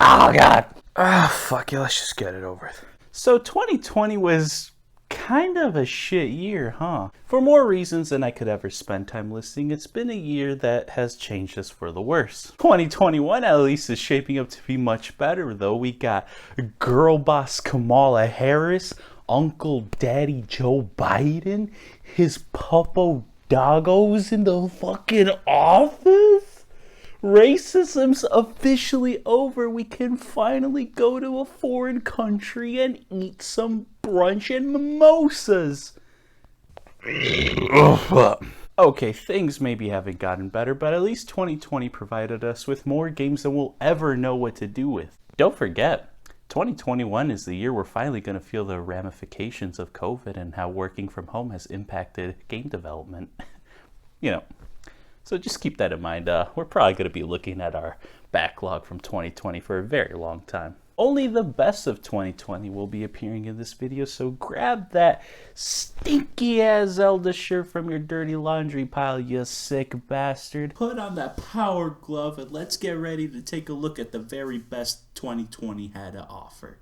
Oh, God. Ah, fuck it. Let's just get it over with. So 2020 was kind of a shit year, huh? For more reasons than I could ever spend time listing, it's been a year that has changed us for the worse. 2021 at least is shaping up to be much better, though. We got girl boss Kamala Harris, Uncle Daddy Joe Biden, his puppo doggos in the fucking office. Racism's officially over. We can finally go to a foreign country and eat some brunch and mimosas. Okay, things maybe haven't gotten better, but at least 2020 provided us with more games than we'll ever know what to do with. Don't forget, 2021 is the year we're finally going to feel the ramifications of COVID and how working from home has impacted game development. So just keep that in mind. We're probably going to be looking at our backlog from 2020 for a very long time. Only the best of 2020 will be appearing in this video, so grab that stinky ass Zelda shirt from your dirty laundry pile, you sick bastard. Put on that power glove and let's get ready to take a look at the very best 2020 had to offer.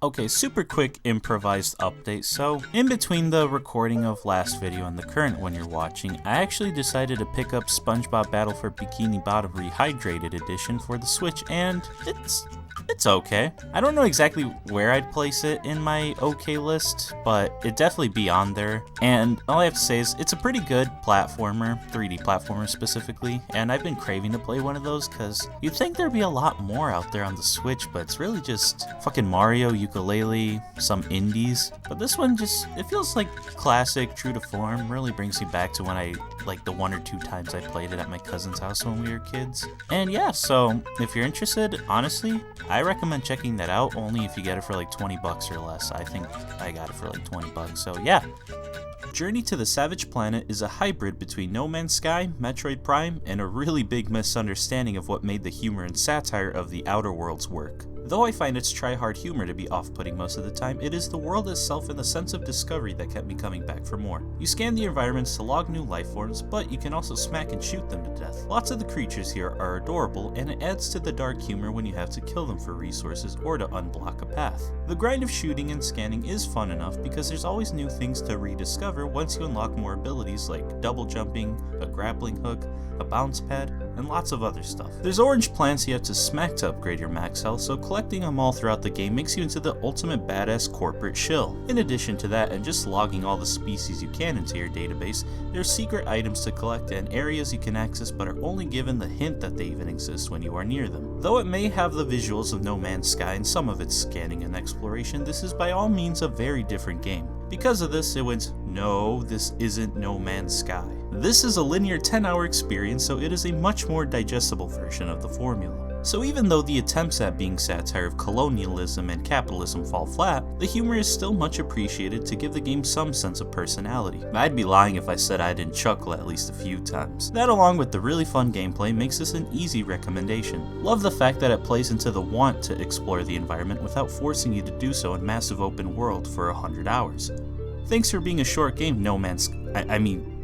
Okay, super quick improvised update. So, in between the recording of last video and the current one you're watching, I actually decided to pick up SpongeBob Battle for Bikini Bottom Rehydrated Edition for the Switch, and it's okay. I don't know exactly where I'd place it in my okay list, but it'd definitely be on there. And all I have to say is it's a pretty good platformer, 3D platformer specifically, and I've been craving to play one of those because you'd think there'd be a lot more out there on the Switch, but it's really just fucking Mario, Yooka-Laylee, some indies. But this one it feels like classic, true to form, really brings me back to when like the 1 or 2 times I played it at my cousin's house when we were kids. And yeah, so if you're interested, honestly, I recommend checking that out, only if you get it for like 20 bucks or less. I think I got it for like 20 bucks, so yeah. Journey to the Savage Planet is a hybrid between No Man's Sky, Metroid Prime, and a really big misunderstanding of what made the humor and satire of the Outer Worlds work. Though I find its try-hard humor to be off-putting most of the time, it is the world itself and the sense of discovery that kept me coming back for more. You scan the environments to log new life forms, but you can also smack and shoot them to death. Lots of the creatures here are adorable, and it adds to the dark humor when you have to kill them for resources or to unblock a path. The grind of shooting and scanning is fun enough because there's always new things to rediscover once you unlock more abilities like double jumping, a grappling hook, a bounce pad, and lots of other stuff. There's orange plants you have to smack to upgrade your max health, so collecting them all throughout the game makes you into the ultimate badass corporate shill. In addition to that, and just logging all the species you can into your database, there's secret items to collect and areas you can access but are only given the hint that they even exist when you are near them. Though it may have the visuals of No Man's Sky and some of its scanning and exploration, this is by all means a very different game. Because of this, it went, no, this isn't No Man's Sky. This is a linear 10-hour experience, so it is a much more digestible version of the formula. So even though the attempts at being satire of colonialism and capitalism fall flat, the humor is still much appreciated to give the game some sense of personality. I'd be lying if I said I didn't chuckle at least a few times. That, along with the really fun gameplay, makes this an easy recommendation. Love the fact that it plays into the want to explore the environment without forcing you to do so in massive open world for 100 hours. Thanks for being a short game,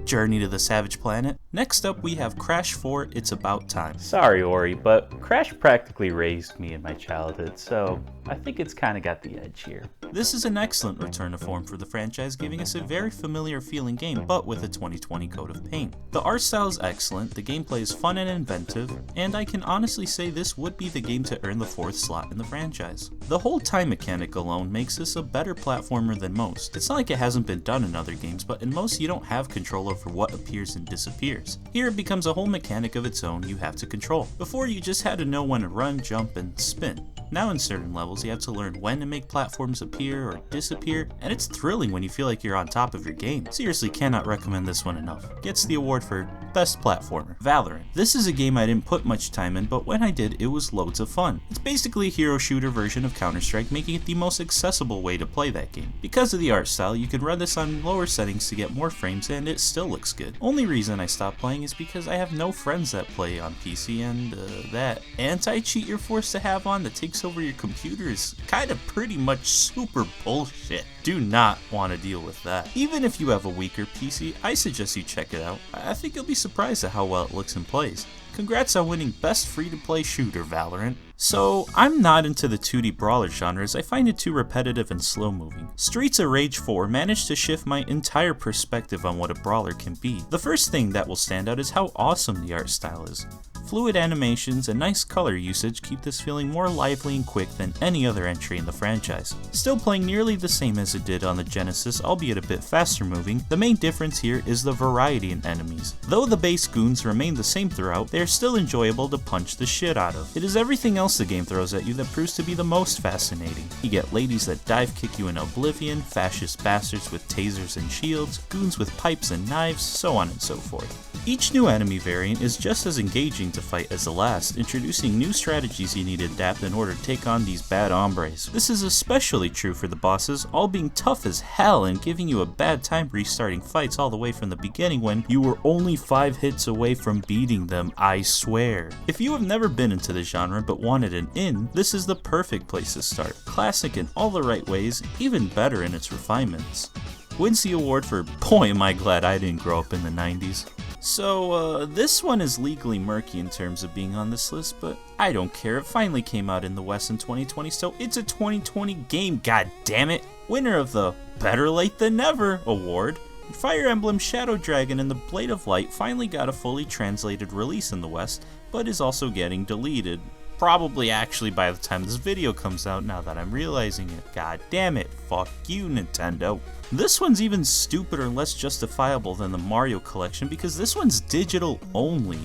Journey to the Savage Planet. Next up, we have Crash 4, It's About Time. Sorry, Ori, but Crash practically raised me in my childhood, so I think it's kind of got the edge here. This is an excellent return to form for the franchise, giving us a very familiar feeling game, but with a 2020 coat of paint. The art style is excellent, the gameplay is fun and inventive, and I can honestly say this would be the game to earn the 4th slot in the franchise. The whole time mechanic alone makes this a better platformer than most. It's not like it hasn't been done in other games, but in most you don't have control over what appears and disappears. Here it becomes a whole mechanic of its own you have to control. Before, you just had to know when to run, jump, and spin. Now in certain levels you have to learn when to make platforms appear or disappear, and it's thrilling when you feel like you're on top of your game. Seriously, cannot recommend this one enough. Gets the award for Best Platformer. Valorant. This is a game I didn't put much time in, but when I did, it was loads of fun. It's basically a hero shooter version of Counter-Strike, making it the most accessible way to play that game. Because of the art style, you can run this on lower settings to get more frames, and it still looks good. Only reason I stopped playing is because I have no friends that play on PC, and that anti-cheat you're forced to have on that takes over your computer is kind of pretty much super bullshit. Do not want to deal with that. Even if you have a weaker PC, I suggest you check it out. I think you'll be surprised at how well it looks and plays. Congrats on winning Best Free-to-Play Shooter, Valorant. So, I'm not into the 2D brawler genres, I find it too repetitive and slow-moving. Streets of Rage 4 managed to shift my entire perspective on what a brawler can be. The first thing that will stand out is how awesome the art style is. Fluid animations and nice color usage keep this feeling more lively and quick than any other entry in the franchise. Still playing nearly the same as it did on the Genesis, albeit a bit faster moving, the main difference here is the variety in enemies. Though the base goons remain the same throughout, they are still enjoyable to punch the shit out of. It is everything else the game throws at you that proves to be the most fascinating. You get ladies that dive kick you in oblivion, fascist bastards with tasers and shields, goons with pipes and knives, so on and so forth. Each new enemy variant is just as engaging to fight as the last, introducing new strategies you need to adapt in order to take on these bad hombres. This is especially true for the bosses, all being tough as hell and giving you a bad time restarting fights all the way from the beginning when you were only 5 hits away from beating them, I swear. If you have never been into the genre but wanted an in, this is the perfect place to start. Classic in all the right ways, even better in its refinements. Wins the award for boy am I glad I didn't grow up in the 90s. So, this one is legally murky in terms of being on this list, but I don't care. It finally came out in the West in 2020, so it's a 2020 game, god damn it! Winner of the Better Late Than Never award, Fire Emblem Shadow Dragon and the Blade of Light finally got a fully translated release in the West, but is also getting deleted. Probably actually by the time this video comes out, now that I'm realizing it. God damn it, fuck you Nintendo. This one's even stupider and less justifiable than the Mario collection because this one's digital only.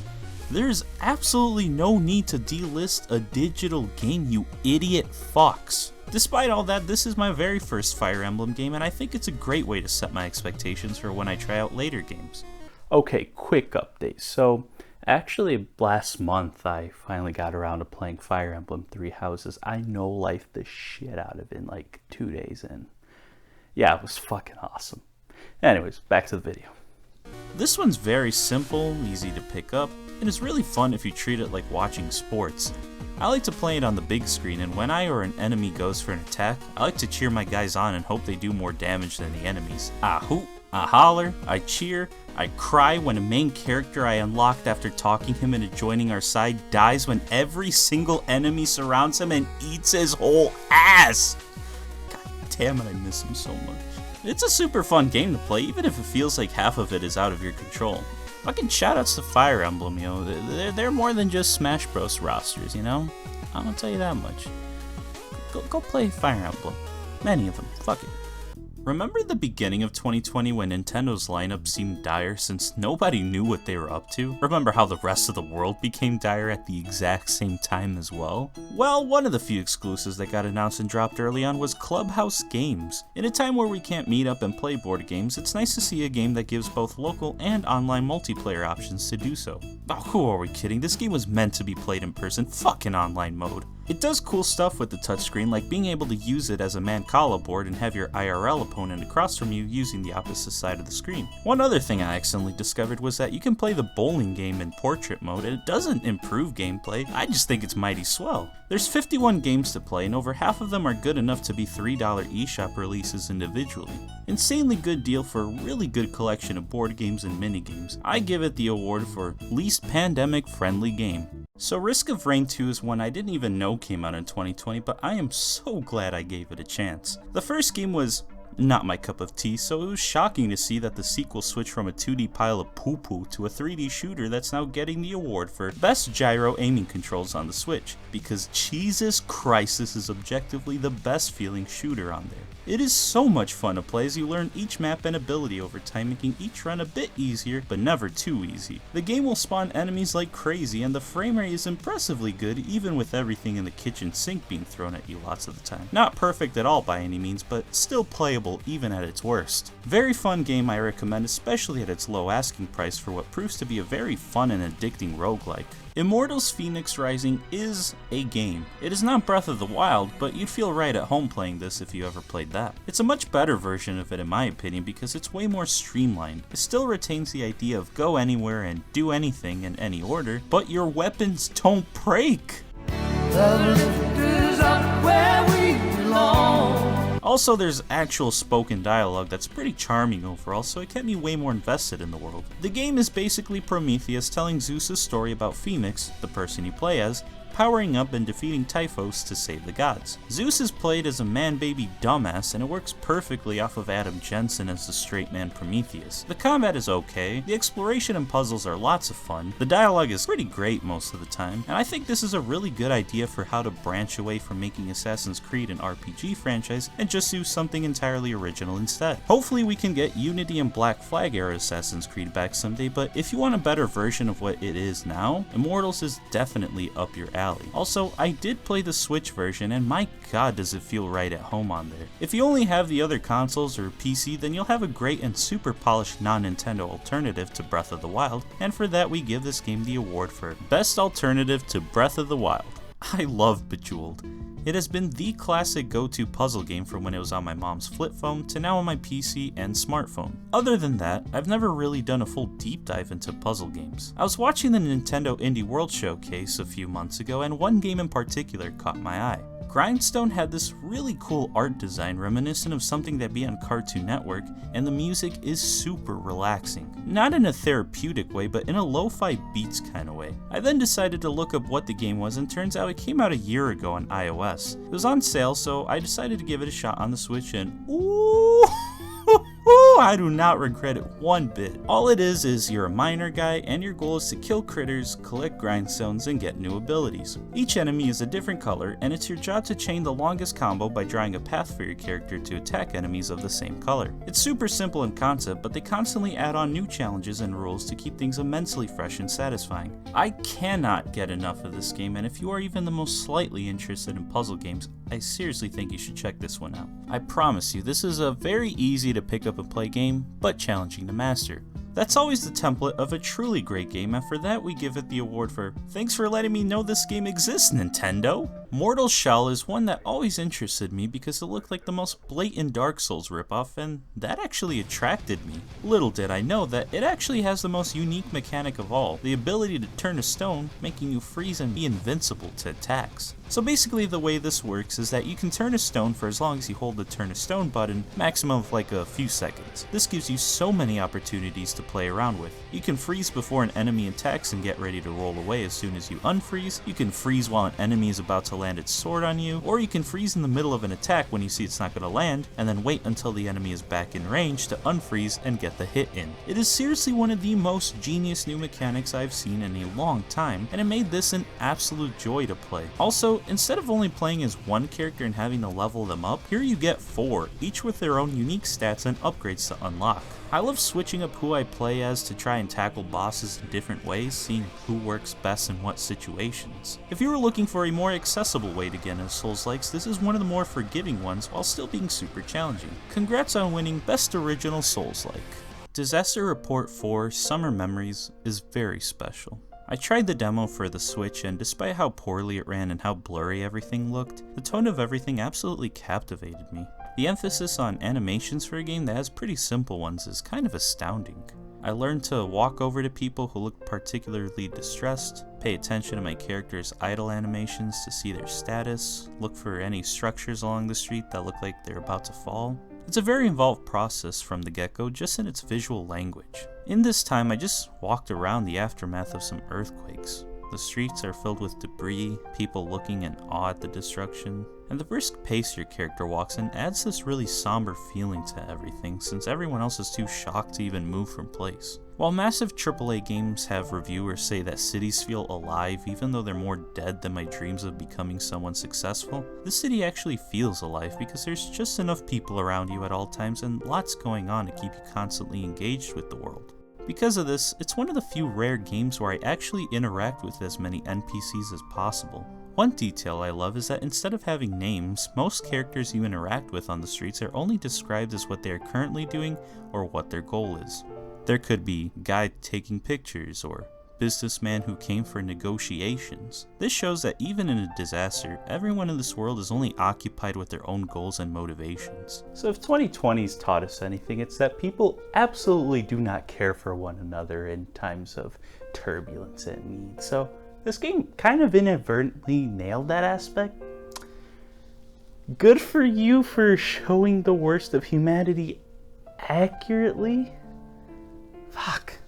There's absolutely no need to delist a digital game, you idiot fucks. Despite all that, this is my very first Fire Emblem game and I think it's a great way to set my expectations for when I try out later games. Okay, quick update. So, actually, last month I finally got around to playing Fire Emblem Three Houses. I no-lifed the shit out of it in like 2 days in. Yeah, it was fucking awesome. Anyways, back to the video. This one's very simple, easy to pick up, and it's really fun if you treat it like watching sports. I like to play it on the big screen, and when I or an enemy goes for an attack, I like to cheer my guys on and hope they do more damage than the enemies. I hoot, I holler, I cheer, I cry when a main character I unlocked after talking him into joining our side dies when every single enemy surrounds him and eats his whole ass! Damn it, I miss him so much. It's a super fun game to play, even if it feels like half of it is out of your control. Fucking shoutouts to Fire Emblem, yo. They're more than just Smash Bros. Rosters, you know? I'm gonna tell you that much. Go play Fire Emblem. Many of them. Fuck it. Remember the beginning of 2020 when Nintendo's lineup seemed dire since nobody knew what they were up to? Remember how the rest of the world became dire at the exact same time as well? Well, one of the few exclusives that got announced and dropped early on was Clubhouse Games. In a time where we can't meet up and play board games, it's nice to see a game that gives both local and online multiplayer options to do so. Oh, who are we kidding? This game was meant to be played in person, fucking online mode. It does cool stuff with the touchscreen, like being able to use it as a Mancala board and have your IRL opponent across from you using the opposite side of the screen. One other thing I accidentally discovered was that you can play the bowling game in portrait mode, and it doesn't improve gameplay, I just think it's mighty swell. There's 51 games to play, and over half of them are good enough to be $3 eShop releases individually. Insanely good deal for a really good collection of board games and minigames. I give it the award for least pandemic friendly game. So Risk of Rain 2 is one I didn't even know came out in 2020, but I am so glad I gave it a chance. The first game was not my cup of tea, so it was shocking to see that the sequel switched from a 2D pile of poo-poo to a 3D shooter that's now getting the award for Best Gyro Aiming Controls on the Switch, because Jesus Christ, this is objectively the best feeling shooter on there. It is so much fun to play as you learn each map and ability over time, making each run a bit easier, but never too easy. The game will spawn enemies like crazy, and the frame rate is impressively good even with everything in the kitchen sink being thrown at you lots of the time. Not perfect at all by any means, but still playable even at its worst. Very fun game I recommend, especially at its low asking price for what proves to be a very fun and addicting roguelike. Immortals Fenyx Rising is a game. It is not Breath of the Wild, but you'd feel right at home playing this if you ever played that. It's a much better version of it in my opinion because it's way more streamlined. It still retains the idea of go anywhere and do anything in any order, but your weapons don't break. Also, there's actual spoken dialogue that's pretty charming overall, so it kept me way more invested in the world. The game is basically Prometheus telling Zeus' story about Phoenix, the person you play as, powering up and defeating Typhos to save the gods. Zeus is played as a man-baby dumbass, and it works perfectly off of Adam Jensen as the straight man Prometheus. The combat is okay, the exploration and puzzles are lots of fun, the dialogue is pretty great most of the time, and I think this is a really good idea for how to branch away from making Assassin's Creed an RPG franchise and just do something entirely original instead. Hopefully we can get Unity and Black Flag era Assassin's Creed back someday, but if you want a better version of what it is now, Immortals is definitely up your alley. Also, I did play the Switch version, and my god does it feel right at home on there. If you only have the other consoles or PC, then you'll have a great and super polished non-Nintendo alternative to Breath of the Wild, and for that we give this game the award for Best Alternative to Breath of the Wild. I love Bejeweled. It has been the classic go-to puzzle game from when it was on my mom's flip phone to now on my PC and smartphone. Other than that, I've never really done a full deep dive into puzzle games. I was watching the Nintendo Indie World Showcase a few months ago, and one game in particular caught my eye. Grindstone had this really cool art design reminiscent of something that'd be on Cartoon Network, and the music is super relaxing. Not in a therapeutic way, but in a lo-fi beats kind of way. I then decided to look up what the game was, and turns out it came out a year ago on iOS. It was on sale, so I decided to give it a shot on the Switch, and ooh! I do not regret it one bit. All it is you're a miner guy, and your goal is to kill critters, collect grindstones, and get new abilities. Each enemy is a different color, and it's your job to chain the longest combo by drawing a path for your character to attack enemies of the same color. It's super simple in concept, but they constantly add on new challenges and rules to keep things immensely fresh and satisfying. I cannot get enough of this game, and if you are even the most slightly interested in puzzle games, I seriously think you should check this one out. I promise you, this is a very easy to pick up and play game, but challenging to master. That's always the template of a truly great game, and for that we give it the award for Thanks for letting me know this game exists, Nintendo! Mortal Shell is one that always interested me because it looked like the most blatant Dark Souls ripoff, and that actually attracted me. Little did I know that it actually has the most unique mechanic of all, the ability to turn a stone, making you freeze and be invincible to attacks. So basically the way this works is that you can turn a stone for as long as you hold the turn a stone button, maximum of like a few seconds. This gives you so many opportunities to play around with. You can freeze before an enemy attacks and get ready to roll away as soon as you unfreeze, you can freeze while an enemy is about to land its sword on you, or you can freeze in the middle of an attack when you see it's not going to land, and then wait until the enemy is back in range to unfreeze and get the hit in. It is seriously one of the most genius new mechanics I've seen in a long time, and it made this an absolute joy to play. Also, instead of only playing as one character and having to level them up, here you get 4, each with their own unique stats and upgrades to unlock. I love switching up who I play as to try and tackle bosses in different ways, seeing who works best in what situations. If you were looking for a more accessible way to get into Souls-likes, this is one of the more forgiving ones while still being super challenging. Congrats on winning Best Original Souls-like. Disaster Report 4 Summer Memories is very special. I tried the demo for the Switch, and despite how poorly it ran and how blurry everything looked, the tone of everything absolutely captivated me. The emphasis on animations for a game that has pretty simple ones is kind of astounding. I learned to walk over to people who looked particularly distressed, pay attention to my character's idle animations to see their status, look for any structures along the street that look like they're about to fall. It's a very involved process from the get-go, just in its visual language. In this time, I just walked around the aftermath of some earthquakes. The streets are filled with debris, people looking in awe at the destruction, and the brisk pace your character walks in adds this really somber feeling to everything, since everyone else is too shocked to even move from place. While massive AAA games have reviewers say that cities feel alive even though they're more dead than my dreams of becoming someone successful, this city actually feels alive because there's just enough people around you at all times and lots going on to keep you constantly engaged with the world. Because of this, it's one of the few rare games where I actually interact with as many NPCs as possible. One detail I love is that instead of having names, most characters you interact with on the streets are only described as what they are currently doing or what their goal is. There could be guy taking pictures or businessman who came for negotiations. This shows that even in a disaster, everyone in this world is only occupied with their own goals and motivations. So if 2020's taught us anything, it's that people absolutely do not care for one another in times of turbulence and need. So this game kind of inadvertently nailed that aspect. Good for you for showing the worst of humanity accurately. Fuck.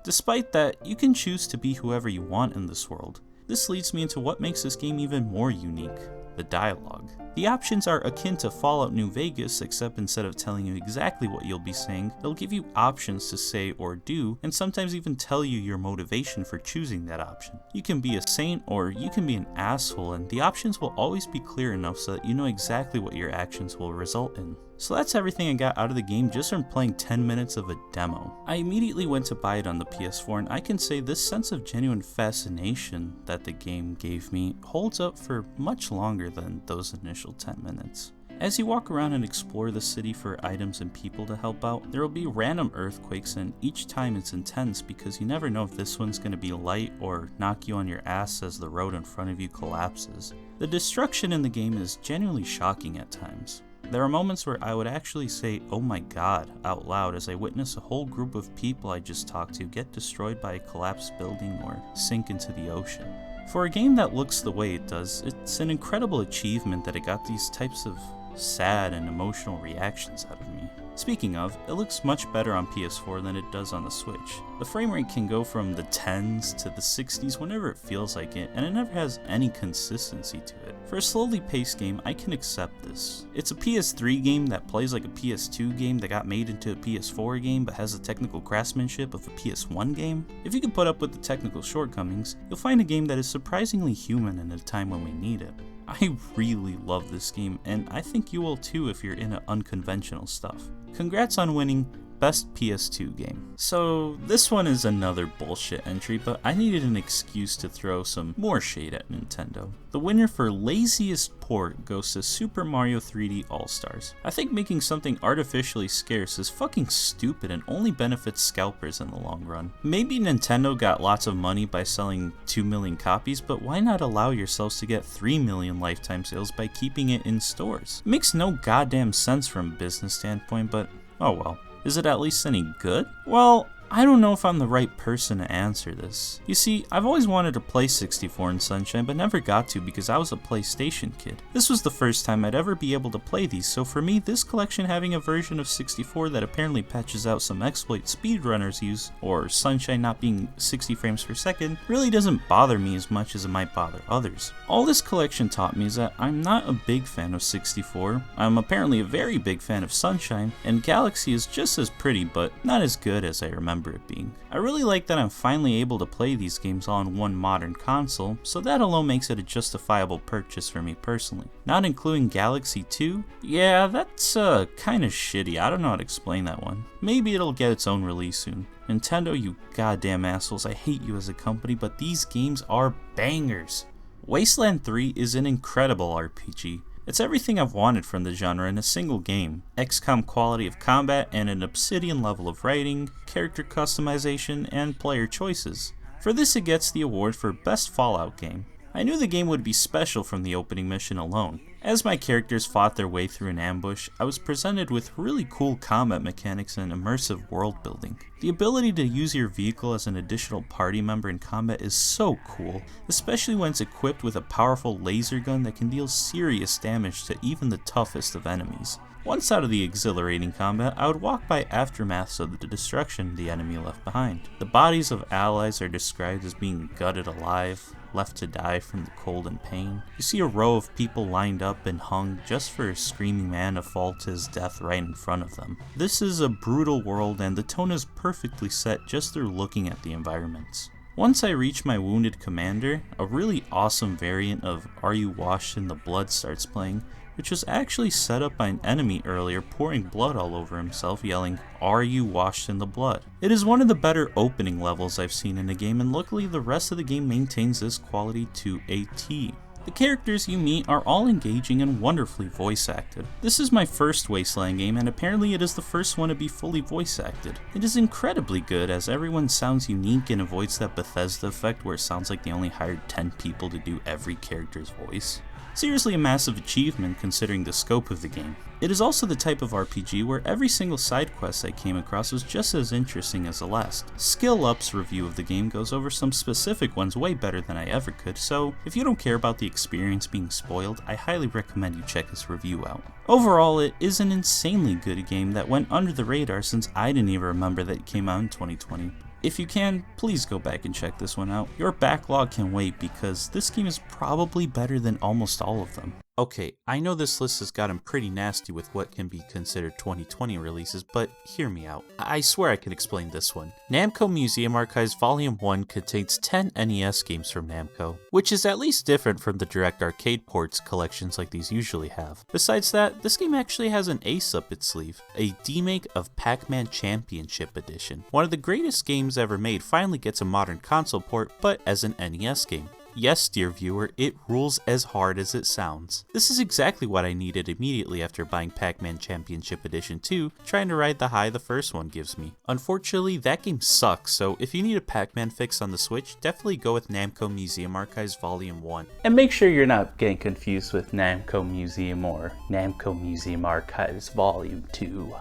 Despite that, you can choose to be whoever you want in this world. This leads me into what makes this game even more unique: the dialogue. The options are akin to Fallout New Vegas, except instead of telling you exactly what you'll be saying, they'll give you options to say or do, and sometimes even tell you your motivation for choosing that option. You can be a saint or you can be an asshole, and the options will always be clear enough so that you know exactly what your actions will result in. So that's everything I got out of the game just from playing 10 minutes of a demo. I immediately went to buy it on the PS4, and I can say this sense of genuine fascination that the game gave me holds up for much longer than those initial 10 minutes. As you walk around and explore the city for items and people to help out, there will be random earthquakes, and each time it's intense because you never know if this one's going to be light or knock you on your ass as the road in front of you collapses. The destruction in the game is genuinely shocking at times. There are moments where I would actually say, "Oh my god," out loud as I witness a whole group of people I just talked to get destroyed by a collapsed building or sink into the ocean. For a game that looks the way it does, it's an incredible achievement that it got these types of sad and emotional reactions out of me. Speaking of, it looks much better on PS4 than it does on the Switch. The frame rate can go from the 10s to the 60s whenever it feels like it, and it never has any consistency to it. For a slowly paced game, I can accept this. It's a PS3 game that plays like a PS2 game that got made into a PS4 game but has the technical craftsmanship of a PS1 game. If you can put up with the technical shortcomings, you'll find a game that is surprisingly human in a time when we need it. I really love this game, and I think you will too if you're into unconventional stuff. Congrats on winning Best PS2 Game. So this one is another bullshit entry, but I needed an excuse to throw some more shade at Nintendo. The winner for laziest port goes to Super Mario 3D All-Stars. I think making something artificially scarce is fucking stupid and only benefits scalpers in the long run. Maybe Nintendo got lots of money by selling 2 million copies, but why not allow yourselves to get 3 million lifetime sales by keeping it in stores? It makes no goddamn sense from a business standpoint, but oh well. Is it at least any good? Well, I don't know if I'm the right person to answer this. You see, I've always wanted to play 64 and Sunshine, but never got to because I was a PlayStation kid. This was the first time I'd ever be able to play these, so for me, this collection having a version of 64 that apparently patches out some exploits speedrunners use, or Sunshine not being 60 frames per second, really doesn't bother me as much as it might bother others. All this collection taught me is that I'm not a big fan of 64, I'm apparently a very big fan of Sunshine, and Galaxy is just as pretty, but not as good as I remember it being. I really like that I'm finally able to play these games all on one modern console, so that alone makes it a justifiable purchase for me personally. Not including Galaxy 2? Yeah, that's kinda shitty. I don't know how to explain that one. Maybe it'll get its own release soon. Nintendo, you goddamn assholes, I hate you as a company, but these games are bangers. Wasteland 3 is an incredible RPG. It's everything I've wanted from the genre in a single game. XCOM quality of combat and an Obsidian level of writing, character customization, and player choices. For this it gets the award for Best Fallout Game. I knew the game would be special from the opening mission alone. As my characters fought their way through an ambush, I was presented with really cool combat mechanics and immersive world building. The ability to use your vehicle as an additional party member in combat is so cool, especially when it's equipped with a powerful laser gun that can deal serious damage to even the toughest of enemies. Once out of the exhilarating combat, I would walk by aftermaths of the destruction the enemy left behind. The bodies of allies are described as being gutted alive, left to die from the cold and pain. You see a row of people lined up and hung just for a screaming man to fall to his death right in front of them. This is a brutal world, and the tone is perfectly set just through looking at the environments. Once I reach my wounded commander, a really awesome variant of Are You Washed in the Blood starts playing, which was actually set up by an enemy earlier pouring blood all over himself yelling, "Are you washed in the blood?" It is one of the better opening levels I've seen in a game, and luckily the rest of the game maintains this quality to a T. The characters you meet are all engaging and wonderfully voice acted. This is my first Wasteland game, and apparently it is the first one to be fully voice acted. It is incredibly good as everyone sounds unique and avoids that Bethesda effect where it sounds like they only hired 10 people to do every character's voice. Seriously a massive achievement considering the scope of the game. It is also the type of RPG where every single side quest I came across was just as interesting as the last. Skill Up's review of the game goes over some specific ones way better than I ever could, so if you don't care about the experience being spoiled, I highly recommend you check this review out. Overall, it is an insanely good game that went under the radar since I didn't even remember that it came out in 2020. If you can, please go back and check this one out. Your backlog can wait because this game is probably better than almost all of them. Okay, I know this list has gotten pretty nasty with what can be considered 2020 releases, but hear me out. I swear I can explain this one. Namco Museum Archives Volume 1 contains 10 NES games from Namco, which is at least different from the direct arcade ports collections like these usually have. Besides that, this game actually has an ace up its sleeve, a demake of Pac-Man Championship Edition. One of the greatest games ever made finally gets a modern console port, but as an NES game. Yes, dear viewer, it rules as hard as it sounds. This is exactly what I needed immediately after buying Pac-Man Championship Edition 2, trying to ride the high the first one gives me. Unfortunately, that game sucks, so if you need a Pac-Man fix on the Switch, definitely go with Namco Museum Archives Volume 1. And make sure you're not getting confused with Namco Museum or Namco Museum Archives Volume 2.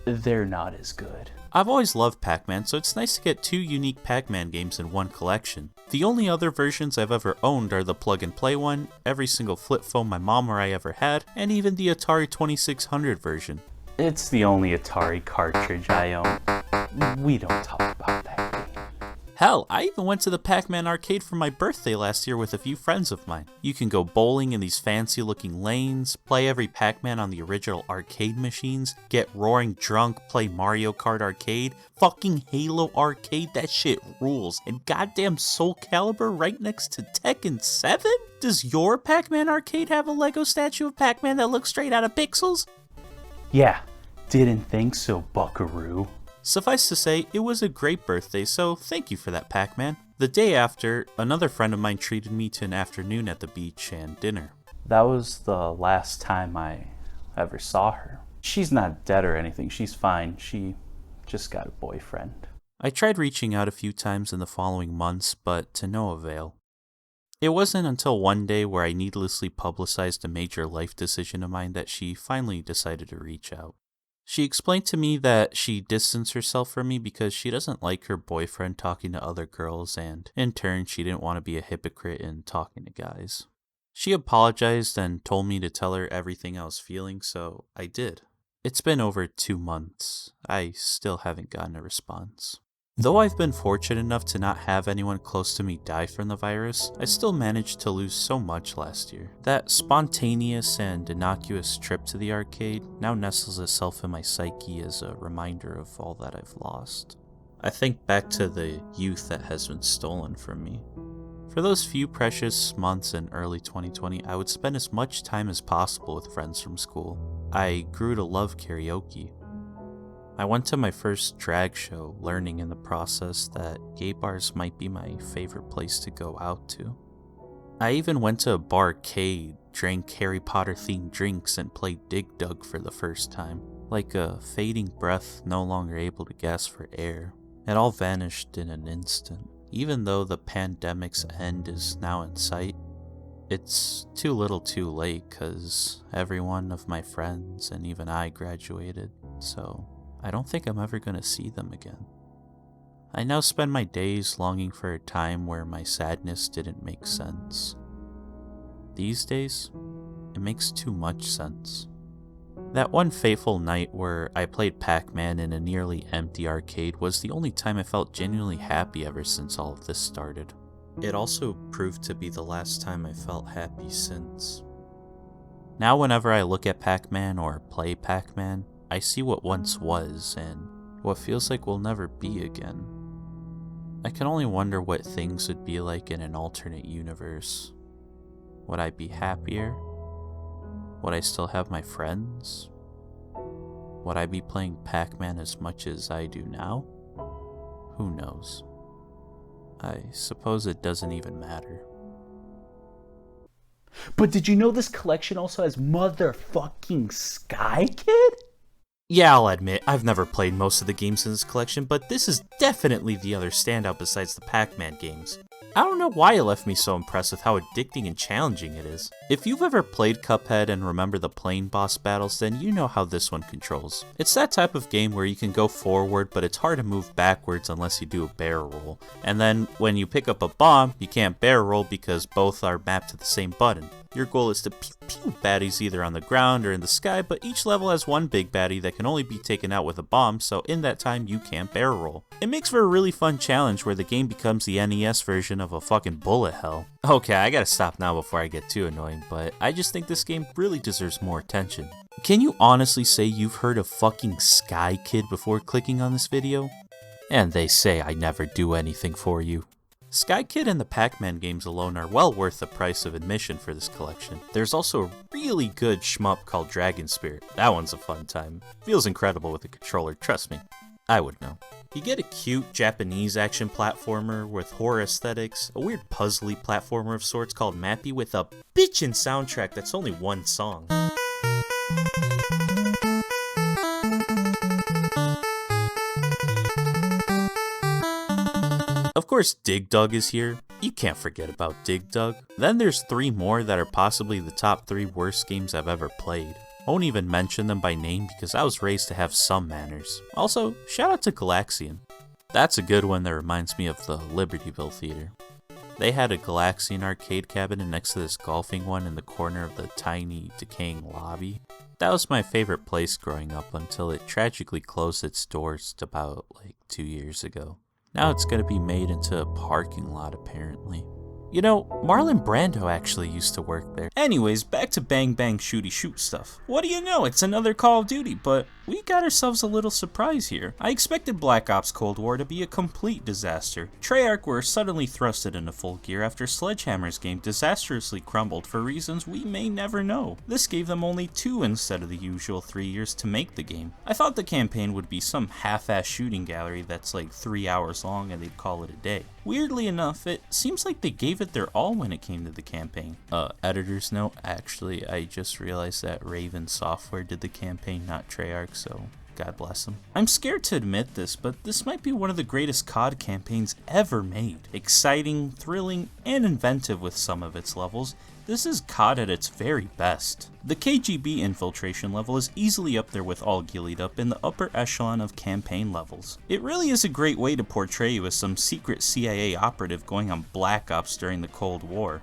They're not as good. I've always loved Pac-Man, so it's nice to get 2 unique Pac-Man games in one collection. The only other versions I've ever owned are the plug-and-play one, every single flip phone my mom or I ever had, and even the Atari 2600 version. It's the only Atari cartridge I own. We don't talk about that game. Hell, I even went to the Pac-Man arcade for my birthday last year with a few friends of mine. You can go bowling in these fancy looking lanes, play every Pac-Man on the original arcade machines, get roaring drunk, play Mario Kart Arcade, fucking Halo Arcade, that shit rules, and goddamn Soul Calibur right next to Tekken 7? Does your Pac-Man arcade have a Lego statue of Pac-Man that looks straight out of Pixels? Yeah, didn't think so, buckaroo. Suffice to say, it was a great birthday, so thank you for that, Pac-Man. The day after, another friend of mine treated me to an afternoon at the beach and dinner. That was the last time I ever saw her. She's not dead or anything, she's fine. She just got a boyfriend. I tried reaching out a few times in the following months, but to no avail. It wasn't until one day where I needlessly publicized a major life decision of mine that she finally decided to reach out. She explained to me that she distanced herself from me because she doesn't like her boyfriend talking to other girls, and in turn she didn't want to be a hypocrite in talking to guys. She apologized and told me to tell her everything I was feeling, so I did. It's been over 2 months. I still haven't gotten a response. Though I've been fortunate enough to not have anyone close to me die from the virus, I still managed to lose so much last year. That spontaneous and innocuous trip to the arcade now nestles itself in my psyche as a reminder of all that I've lost. I think back to the youth that has been stolen from me. For those few precious months in early 2020, I would spend as much time as possible with friends from school. I grew to love karaoke. I went to my first drag show, learning in the process that gay bars might be my favorite place to go out to. I even went to a barcade, drank Harry Potter themed drinks, and played Dig Dug for the first time. Like a fading breath, no longer able to gasp for air. It all vanished in an instant. Even though the pandemic's end is now in sight, it's too little too late, cause every one of my friends and even I graduated, so I don't think I'm ever gonna see them again. I now spend my days longing for a time where my sadness didn't make sense. These days, it makes too much sense. That one fateful night where I played Pac-Man in a nearly empty arcade was the only time I felt genuinely happy ever since all of this started. It also proved to be the last time I felt happy since. Now whenever I look at Pac-Man or play Pac-Man, I see what once was and what feels like will never be again. I can only wonder what things would be like in an alternate universe. Would I be happier? Would I still have my friends? Would I be playing Pac-Man as much as I do now? Who knows? I suppose it doesn't even matter. But did you know this collection also has motherfucking Sky Kid? Yeah, I'll admit, I've never played most of the games in this collection, but this is definitely the other standout besides the Pac-Man games. I don't know why it left me so impressed with how addicting and challenging it is. If you've ever played Cuphead and remember the plane boss battles, then you know how this one controls. It's that type of game where you can go forward, but it's hard to move backwards unless you do a barrel roll. And then when you pick up a bomb, you can't barrel roll because both are mapped to the same button. Your goal is to pew pew baddies either on the ground or in the sky, but each level has one big baddie that can only be taken out with a bomb, so in that time you can't barrel roll. It makes for a really fun challenge where the game becomes the NES version of a fucking bullet hell. Okay, I gotta stop now before I get too annoying, but I just think this game really deserves more attention. Can you honestly say you've heard of fucking Sky Kid before clicking on this video? And they say I never do anything for you. Sky Kid and the Pac-Man games alone are well worth the price of admission for this collection. There's also a really good shmup called Dragon Spirit. That one's a fun time. Feels incredible with a controller, trust me. I would know. You get a cute Japanese action platformer with horror aesthetics, a weird puzzly platformer of sorts called Mappy with a bitchin' soundtrack that's only one song. Of course, Dig Dug is here. You can't forget about Dig Dug. Then there's 3 more that are possibly the top 3 worst games I've ever played. I won't even mention them by name because I was raised to have some manners. Also, shout out to Galaxian. That's a good one that reminds me of the Libertyville Theater. They had a Galaxian arcade cabinet next to this golfing one in the corner of the tiny, decaying lobby. That was my favorite place growing up until it tragically closed its doors about 2 years ago. Now it's gonna be made into a parking lot apparently. You know, Marlon Brando actually used to work there. Anyways, back to bang bang shooty shoot stuff. What do you know, it's another Call of Duty, but we got ourselves a little surprise here. I expected Black Ops Cold War to be a complete disaster. Treyarch were suddenly thrusted into full gear after Sledgehammer's game disastrously crumbled for reasons we may never know. This gave them only 2 instead of the usual 3 years to make the game. I thought the campaign would be some half-ass shooting gallery that's 3 hours long and they'd call it a day. Weirdly enough, it seems like they gave it their all when it came to the campaign. Editor's note, actually, I just realized that Raven Software did the campaign, not Treyarch, so God bless them. I'm scared to admit this, but this might be one of the greatest COD campaigns ever made. Exciting, thrilling, and inventive with some of its levels, this is COD at its very best. The KGB infiltration level is easily up there with All Gillied Up in the upper echelon of campaign levels. It really is a great way to portray you as some secret CIA operative going on Black Ops during the Cold War.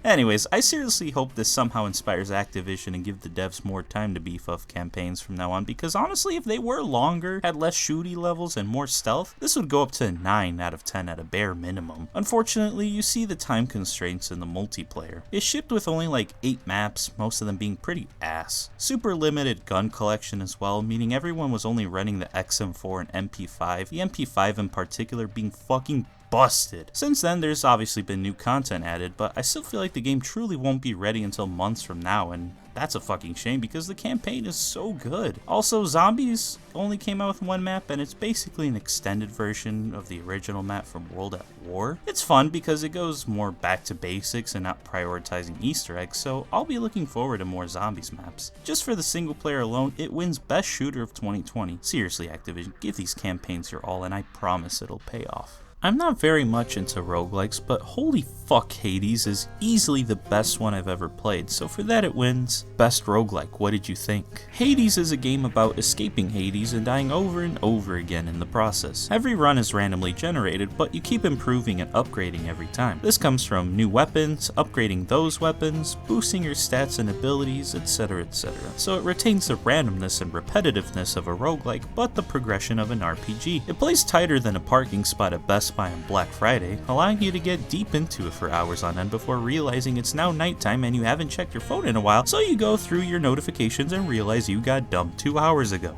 Anyways, I seriously hope this somehow inspires Activision and give the devs more time to beef up campaigns from now on, because honestly, if they were longer, had less shooty levels, and more stealth, this would go up to 9 out of 10 at a bare minimum. Unfortunately, you see the time constraints in the multiplayer. It shipped with only 8 maps, most of them being pretty ass. Super limited gun collection as well, meaning everyone was only running the XM4 and MP5, the MP5 in particular being fucking busted. Since then, there's obviously been new content added, but I still feel like the game truly won't be ready until months from now, and that's a fucking shame because the campaign is so good. Also, Zombies only came out with 1 map, and it's basically an extended version of the original map from World at War. It's fun because it goes more back to basics and not prioritizing Easter eggs, so I'll be looking forward to more Zombies maps. Just for the single player alone, it wins Best Shooter of 2020. Seriously, Activision, give these campaigns your all, and I promise it'll pay off. I'm not very much into roguelikes, but holy fuck, Hades is easily the best one I've ever played, so for that it wins Best Roguelike. What did you think? Hades is a game about escaping Hades and dying over and over again in the process. Every run is randomly generated, but you keep improving and upgrading every time. This comes from new weapons, upgrading those weapons, boosting your stats and abilities, etc, etc. So it retains the randomness and repetitiveness of a roguelike, but the progression of an RPG. It plays tighter than a parking spot at Best Buy on Black Friday, allowing you to get deep into it for hours on end before realizing it's now nighttime and you haven't checked your phone in a while, so you go through your notifications and realize you got dumped 2 hours ago.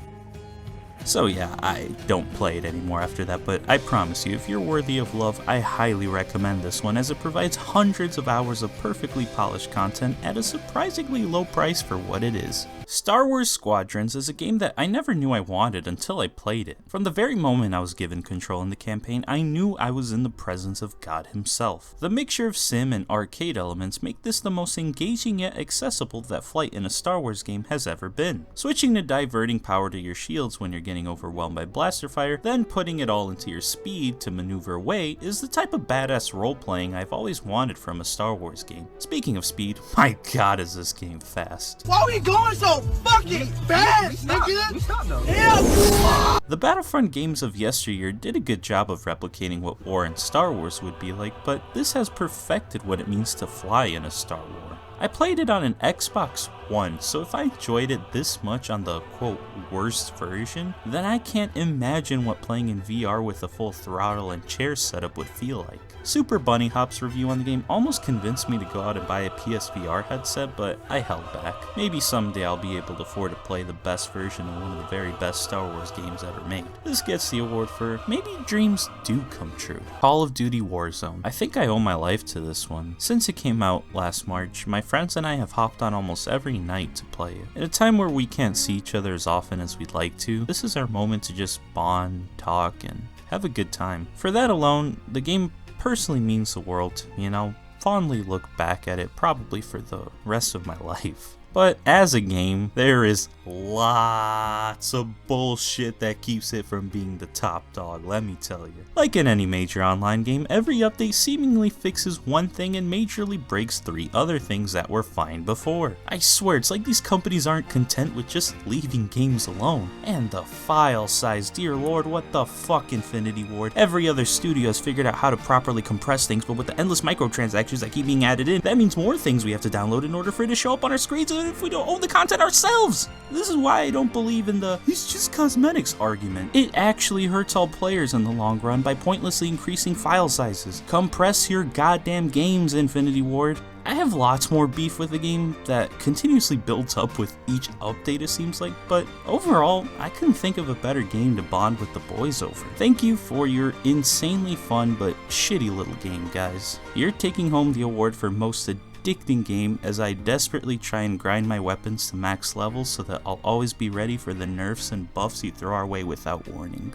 So yeah, I don't play it anymore after that, but I promise you, if you're worthy of love, I highly recommend this one as it provides hundreds of hours of perfectly polished content at a surprisingly low price for what it is. Star Wars Squadrons is a game that I never knew I wanted until I played it. From the very moment I was given control in the campaign, I knew I was in the presence of God himself. The mixture of sim and arcade elements make this the most engaging yet accessible that flight in a Star Wars game has ever been. Switching to diverting power to your shields when you're getting getting overwhelmed by blaster fire, then putting it all into your speed to maneuver away is the type of badass role-playing I've always wanted from a Star Wars game. Speaking of speed, my god is this game fast. Why are we going so fucking fast, nigga? Hell! The Battlefront games of yesteryear did a good job of replicating what war in Star Wars would be like, but this has perfected what it means to fly in a Star War. I played it on an Xbox One, so if I enjoyed it this much on the quote worst version, then I can't imagine what playing in VR with a full throttle and chair setup would feel like. Super Bunny Hop's review on the game almost convinced me to go out and buy a PSVR headset, but I held back. Maybe someday I'll be able to afford to play the best version of one of the very best Star Wars games ever made. This gets the award for maybe dreams do come true. Call of Duty Warzone. I think I owe my life to this one. Since it came out last March, my friends and I have hopped on almost every night to play it. In a time where we can't see each other as often as we'd like to, this is our moment to just bond, talk, and have a good time. For that alone, the game personally means the world to me, and I'll fondly look back at it probably for the rest of my life. But as a game, there is lots of bullshit that keeps it from being the top dog, let me tell you. Like in any major online game, every update seemingly fixes one thing and majorly breaks 3 other things that were fine before. I swear, it's like these companies aren't content with just leaving games alone. And the file size, dear lord, what the fuck, Infinity Ward. Every other studio has figured out how to properly compress things, but with the endless microtransactions that keep being added in, that means more things we have to download in order for it to show up on our screens if we don't own the content ourselves. This is why I don't believe in the "it's just cosmetics" argument. It actually hurts all players in the long run by pointlessly increasing file sizes. Compress your goddamn games, Infinity Ward. I have lots more beef with the game that continuously builds up with each update, it seems like, but overall, I couldn't think of a better game to bond with the boys over. Thank you for your insanely fun but shitty little game, guys. You're taking home the award for most addicting game as I desperately try and grind my weapons to max levels so that I'll always be ready for the nerfs and buffs you throw our way without warning.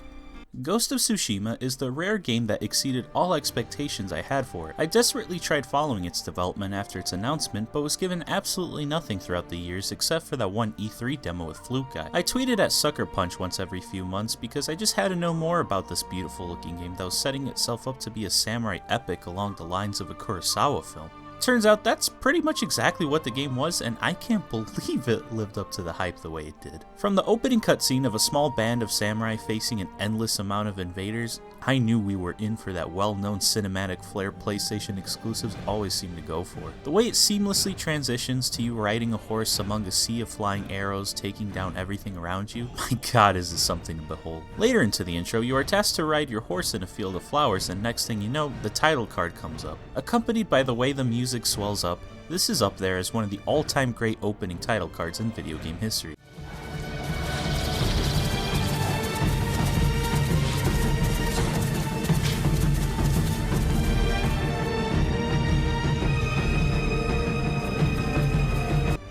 Ghost of Tsushima is the rare game that exceeded all expectations I had for it. I desperately tried following its development after its announcement, but was given absolutely nothing throughout the years except for that one E3 demo with Fluke Guy. I tweeted at Sucker Punch once every few months because I just had to know more about this beautiful looking game that was setting itself up to be a samurai epic along the lines of a Kurosawa film. Turns out that's pretty much exactly what the game was, and I can't believe it lived up to the hype the way it did. From the opening cutscene of a small band of samurai facing an endless amount of invaders, I knew we were in for that well-known cinematic flair PlayStation exclusives always seem to go for. The way it seamlessly transitions to you riding a horse among a sea of flying arrows taking down everything around you, my god is this something to behold. Later into the intro, you are tasked to ride your horse in a field of flowers, and next thing you know, the title card comes up. Accompanied by the way the music swells up, this is up there as one of the all-time great opening title cards in video game history.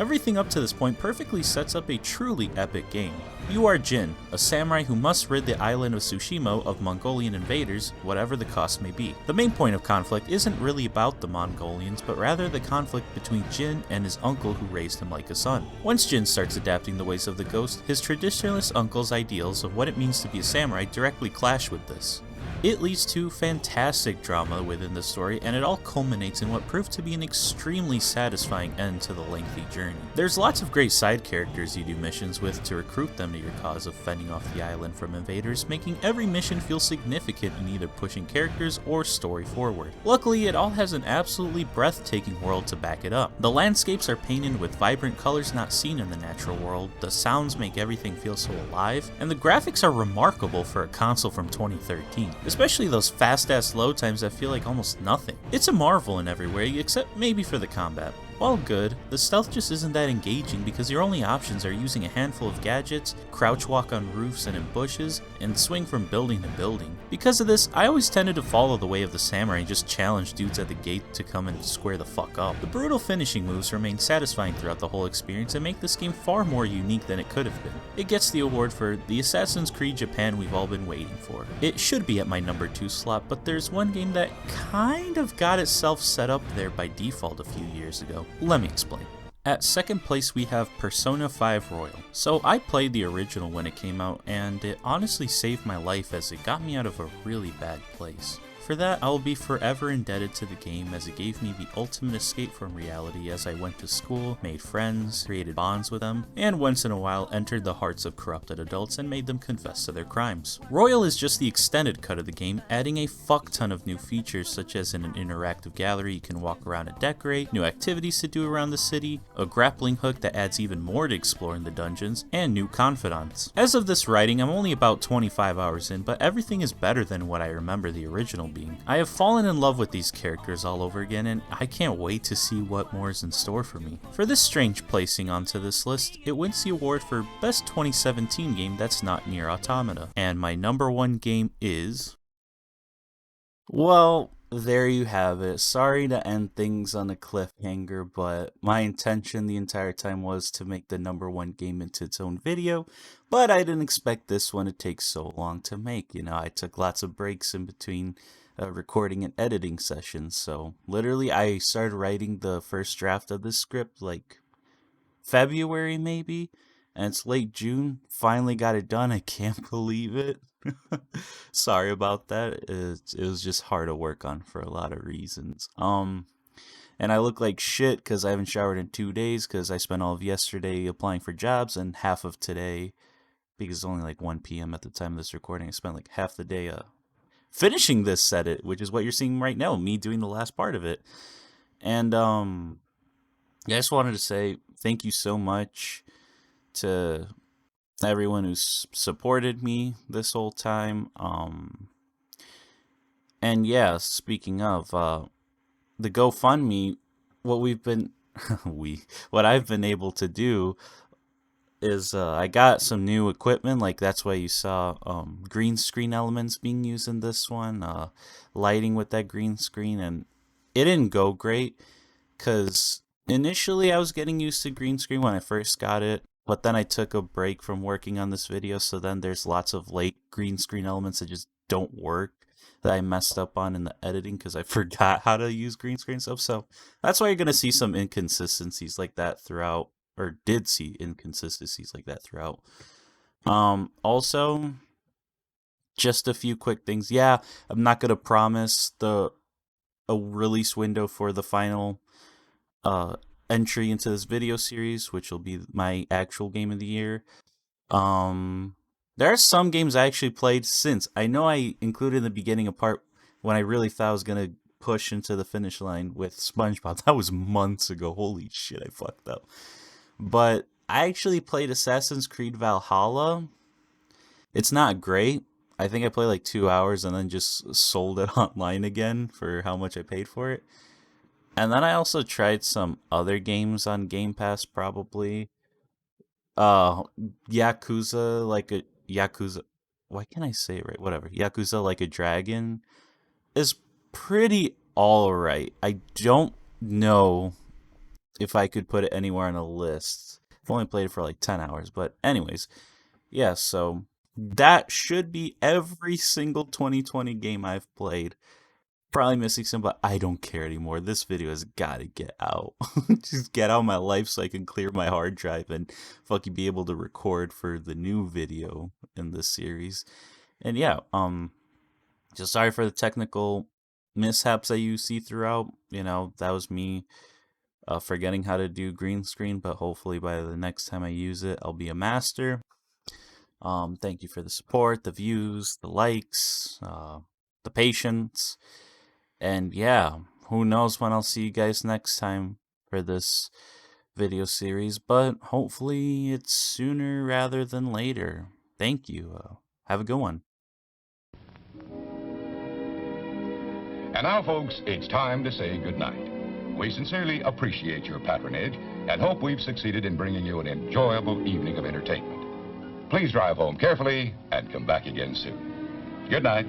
Everything up to this point perfectly sets up a truly epic game. You are Jin, a samurai who must rid the island of Tsushima of Mongolian invaders, whatever the cost may be. The main point of conflict isn't really about the Mongolians, but rather the conflict between Jin and his uncle who raised him like a son. Once Jin starts adapting the ways of the ghost, his traditionalist uncle's ideals of what it means to be a samurai directly clash with this. It leads to fantastic drama within the story, and it all culminates in what proved to be an extremely satisfying end to the lengthy journey. There's lots of great side characters you do missions with to recruit them to your cause of fending off the island from invaders, making every mission feel significant in either pushing characters or story forward. Luckily, it all has an absolutely breathtaking world to back it up. The landscapes are painted with vibrant colors not seen in the natural world, the sounds make everything feel so alive, and the graphics are remarkable for a console from 2013. Especially those fast-ass load times that feel like almost nothing. It's a marvel in every way, except maybe for the combat. While good, the stealth just isn't that engaging because your only options are using a handful of gadgets, crouch walk on roofs and in bushes, and swing from building to building. Because of this, I always tended to follow the way of the samurai and just challenge dudes at the gate to come and square the fuck up. The brutal finishing moves remain satisfying throughout the whole experience and make this game far more unique than it could have been. It gets the award for the Assassin's Creed Japan we've all been waiting for. It should be at my number 2 slot, but there's one game that kind of got itself set up there by default a few years ago. Let me explain. At second place we have Persona 5 Royal. So I played the original when it came out, and it honestly saved my life as it got me out of a really bad place. For that, I will be forever indebted to the game, as it gave me the ultimate escape from reality as I went to school, made friends, created bonds with them, and once in a while entered the hearts of corrupted adults and made them confess to their crimes. Royal is just the extended cut of the game, adding a fuck ton of new features such as an interactive gallery you can walk around and decorate, new activities to do around the city, a grappling hook that adds even more to explore in the dungeons, and new confidants. As of this writing, I'm only about 25 hours in, but everything is better than what I remember the original being. I have fallen in love with these characters all over again, and I can't wait to see what more is in store for me. For this strange placing onto this list, it wins the award for Best 2017 Game That's Not Nier Automata. And my number one game is... well, there you have it. Sorry to end things on a cliffhanger, but my intention the entire time was to make the number one game into its own video, but I didn't expect this one to take so long to make. You know, I took lots of breaks in between recording and editing sessions, so literally I started writing the first draft of this script like February maybe, and it's late June. Finally got it done. I can't believe it. Sorry about that. It was just hard to work on for a lot of reasons. And I look like shit because I haven't showered in 2 days because I spent all of yesterday applying for jobs and half of today, because it's only like 1 p.m. at the time of this recording, I spent like half the day finishing this edit, which is what you're seeing right now, me doing the last part of it. And yeah, I just wanted to say thank you so much to everyone who's supported me this whole time. And yeah, speaking of the GoFundMe, what I've been able to do is I got some new equipment. Like, that's why you saw green screen elements being used in this one, lighting with that green screen, and it didn't go great because initially I was getting used to green screen when I first got it, but then I took a break from working on this video, so then there's lots of late green screen elements that just don't work that I messed up on in the editing because I forgot how to use green screen stuff. So that's why you're gonna see some inconsistencies like that throughout, or did see inconsistencies like that throughout. Also, just a few quick things. Yeah, I'm not gonna promise a release window for the final entry into this video series, which will be my actual game of the year. There are some games I actually played since. I know I included in the beginning a part when I really thought I was gonna push into the finish line with SpongeBob. That was months ago. Holy shit, I fucked up. But I actually played Assassin's Creed Valhalla. It's not great. I think I played like 2 hours and then just sold it online again for how much I paid for it. And then I also tried some other games on Game Pass, probably. Yakuza Like a Yakuza. Why can't I say it right? Whatever. Yakuza Like a Dragon is pretty alright. I don't know if I could put it anywhere on a list. I've only played it for like 10 hours, but anyways, yeah, so that should be every single 2020 game I've played. Probably missing some, but I don't care anymore. This video has got to get out. Just get out of my life so I can clear my hard drive and fucking be able to record for the new video in this series. And yeah, just sorry for the technical mishaps that you see throughout. You know, that was me forgetting how to do green screen, but hopefully by the next time I use it, I'll be a master. Thank you for the support, the views, the likes, the patience. And yeah, who knows when I'll see you guys next time for this video series, but hopefully it's sooner rather than later. Thank you. Have a good one. And now, folks, it's time to say goodnight. We sincerely appreciate your patronage and hope we've succeeded in bringing you an enjoyable evening of entertainment. Please drive home carefully and come back again soon. Good night.